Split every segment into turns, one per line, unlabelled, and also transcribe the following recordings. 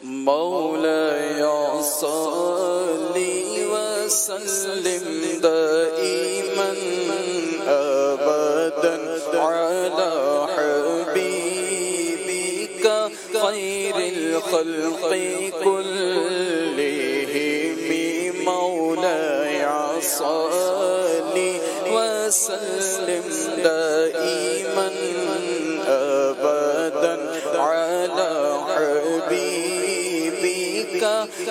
مولاي صل وسلم دائما أبدا على حبيبك خير الخلق كلهم مولاي صل وسلم دائما أبدا على حبيبك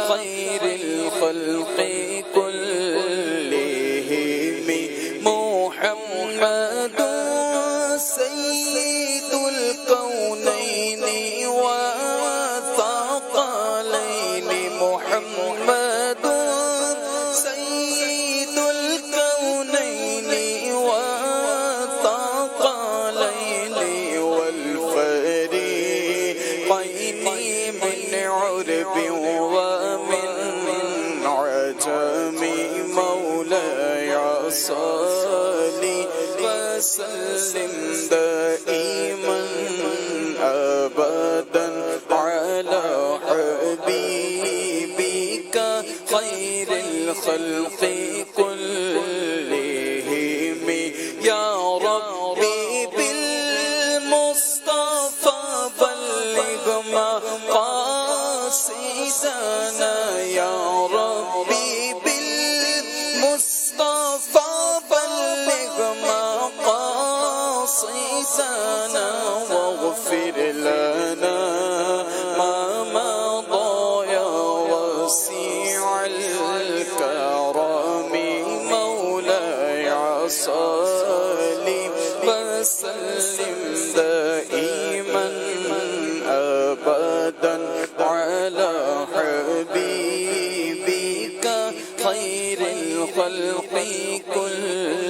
خير الخلق كلهم محمد سيد الكونين والثقلين محمد سيد الكونين والثقلين والفريقين من عرب ومن عجم مولاي صل وسلم دائما أبدا على حبيبك خير الخلق كلهم يا ربي بالمصطفى بلغ مقاصدنا يا ربي بالمصطفى بلغ مقاصدنا واغفر لنا ما مضى يا وسيع الكرم مولاي صل وسلم دائما أبدا على حبيبك خير الخلق كلهم